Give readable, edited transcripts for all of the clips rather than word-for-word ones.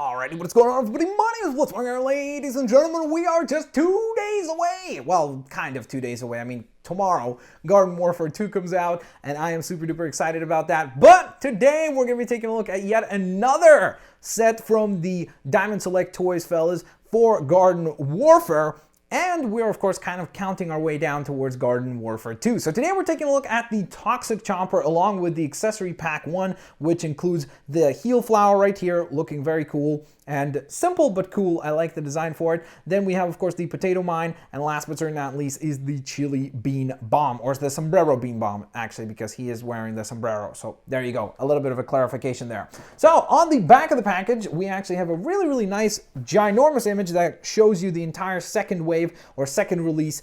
Alrighty, what's going on, everybody? My name is Blitzwinger, ladies and gentlemen. We are just 2 days away. Well, kind of 2 days away. I mean, tomorrow, Garden Warfare 2 comes out, and I am super duper excited about that. But today, we're going to be taking a look at yet another set from the Diamond Select Toys, fellas, for Garden Warfare. And we're, of course, kind of counting our way down towards Garden Warfare 2. So today we're taking a look at the Toxic Chomper along with the Accessory Pack 1, which includes the Heal Flower right here, looking very cool and simple but cool. I like the design for it. Then we have, of course, the Potato Mine, and last but certainly not least is the Chili Bean Bomb, or the Sombrero Bean Bomb, actually, because he is wearing the sombrero. So there you go, a little bit of a clarification there. So on the back of the package, we actually have a really, really nice, ginormous image that shows you the entire second wave or second release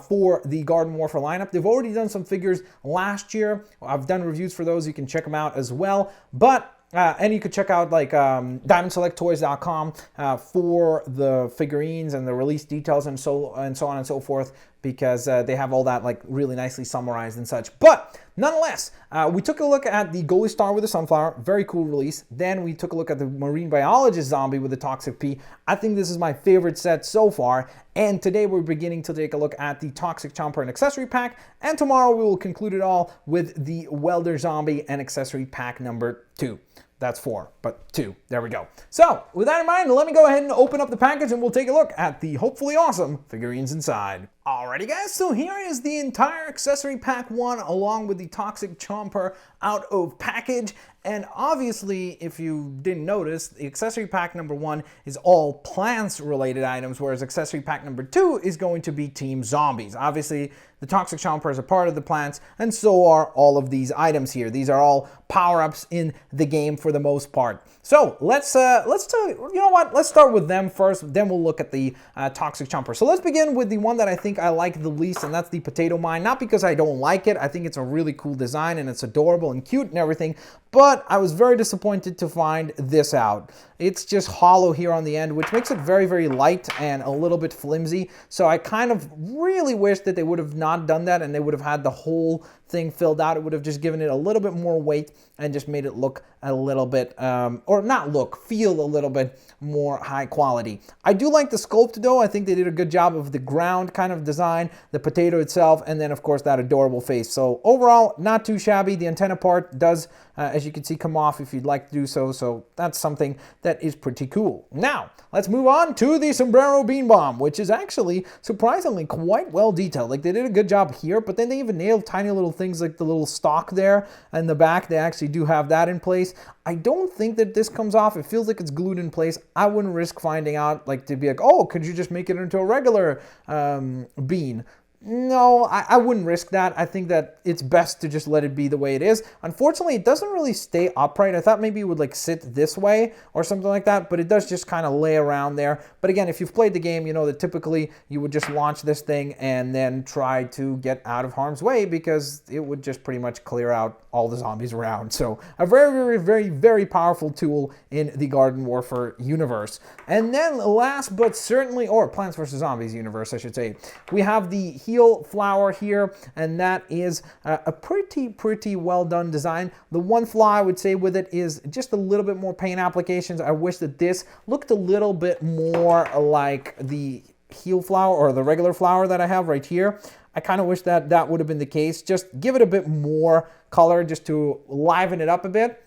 for the Garden Warfare lineup. They've already done some figures last year. I've done reviews for those. You can check them out as well. But and you could check out like diamondselecttoys.com for the figurines and the release details and so on and so forth, because they have all that like really nicely summarized and such. But nonetheless, we took a look at the Goalie Star with the Sunflower, very cool release. Then we took a look at the Marine Biologist Zombie with the Toxic P. I think this is my favorite set so far. And today we're beginning to take a look at the Toxic Chomper and Accessory Pack. And tomorrow we will conclude it all with the Welder Zombie and Accessory Pack number 2. That's 4, but 2. There we go. So, with that in mind, let me go ahead and open up the package and we'll take a look at the hopefully awesome figurines inside. Alrighty guys, so here is the entire Accessory Pack 1 along with the Toxic Chomper out of package. And obviously, if you didn't notice, the Accessory Pack number 1 is all plants related items, whereas Accessory Pack number 2 is going to be Team Zombies. Obviously, the Toxic Chomper is a part of the plants, and so are all of these items here. These are all power-ups in the game for the most part. So let's you know what? Let's start with them first. Then we'll look at the Toxic Chomper. So let's begin with the one that I think I like the least, and that's the Potato Mine. Not because I don't like it. I think it's a really cool design and it's adorable and cute and everything. But I was very disappointed to find this out. It's just hollow here on the end, which makes it very, very light and a little bit flimsy. So I kind of really wish that they would have not done that and they would have had the whole thing filled out. It would have just given it a little bit more weight and just made it look a little bit, or not look, feel a little bit more high quality. I do like the sculpt though. I think they did a good job of the ground kind of design, the potato itself, and then of course that adorable face. So overall, not too shabby. The antenna part does, as you can see, come off if you'd like to do so. So that's something that is pretty cool. Now, let's move on to the Sombrero Bean Bomb, which is actually surprisingly quite well detailed. Like they did a good job here, but then they even nailed tiny little things like the little stalk there and the back. They actually do have that in place. I don't think that this comes off. It feels like it's glued in place. I wouldn't risk finding out, like to be like, oh, could you just make it into a regular bean? No, I wouldn't risk that. I think that it's best to just let it be the way it is. Unfortunately, it doesn't really stay upright. I thought maybe it would like sit this way or something like that, but it does just kind of lay around there. But again, if you've played the game, you know that typically you would just launch this thing and then try to get out of harm's way because it would just pretty much clear out all the zombies around. So a very, very, very, very powerful tool in the Garden Warfare universe. And then last but certainly, or Plants vs. Zombies universe, I should say, we have the Heal Flower here, and that is a pretty well done design. The one flaw I would say with it is just a little bit more paint applications. I wish that this looked a little bit more like the Heal Flower or the regular flower that I have right here. I kind of wish that that would have been the case. Just give it a bit more color just to liven it up a bit.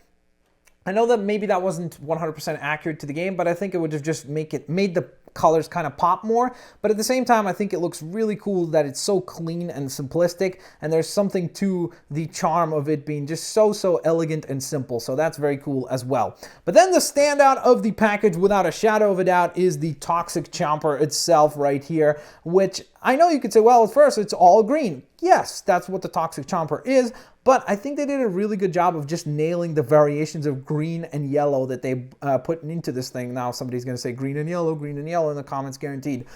I know that maybe that wasn't 100% accurate to the game, but I think it would have just made the colors kind of pop more. But at the same time, I think it looks really cool that it's so clean and simplistic, and there's something to the charm of it being just so elegant and simple. So that's very cool as well. But then the standout of the package, without a shadow of a doubt, is the Toxic Chomper itself right here, which I know you could say, well, at first it's all green. Yes, that's what the Toxic Chomper is, but I think they did a really good job of just nailing the variations of green and yellow that they put into this thing. Now somebody's going to say green and yellow in the comments, guaranteed.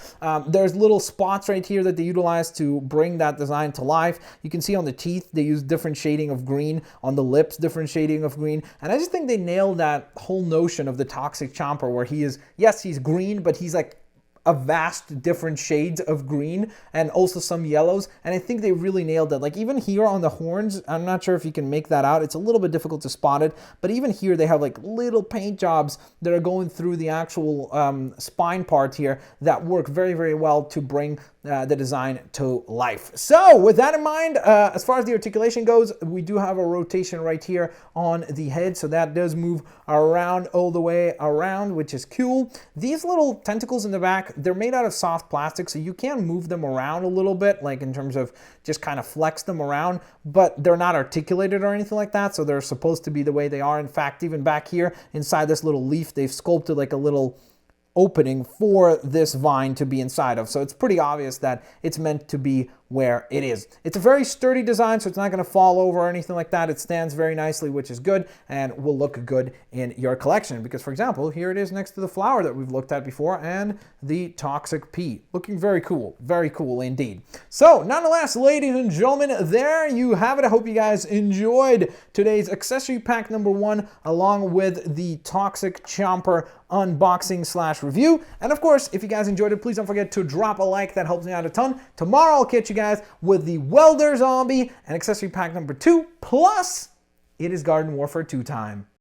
There's little spots right here that they utilize to bring that design to life. You can see on the teeth, they use different shading of green. On the lips, different shading of green. And I just think they nailed that whole notion of the Toxic Chomper where he is, yes, he's green, but he's like a vast different shades of green and also some yellows, and I think they really nailed it. Like even here on the horns, I'm not sure if you can make that out. It's a little bit difficult to spot it, but even here they have like little paint jobs that are going through the actual spine part here that work very, very well to bring the design to life. So with that in mind, as far as the articulation goes, we do have a rotation right here on the head, so that does move around all the way around, which is cool. These little tentacles in the back, they're made out of soft plastic, so you can move them around a little bit, like in terms of just kind of flex them around, but they're not articulated or anything like that, so they're supposed to be the way they are. In fact, even back here inside this little leaf, they've sculpted like a little opening for this vine to be inside of. So it's pretty obvious that it's meant to be where it is. It's a very sturdy design, so it's not going to fall over or anything like that. It stands very nicely, which is good, and will look good in your collection. Because, for example, here it is next to the flower that we've looked at before and the toxic pea. Looking very cool indeed. So, nonetheless, ladies and gentlemen, there you have it. I hope you guys enjoyed today's accessory pack number 1, along with the toxic Chomper unboxing / review. And of course, if you guys enjoyed it, please don't forget to drop a like. That helps me out a ton. Tomorrow I'll catch you guys with the welder zombie and accessory pack number 2, plus it is Garden Warfare 2 time.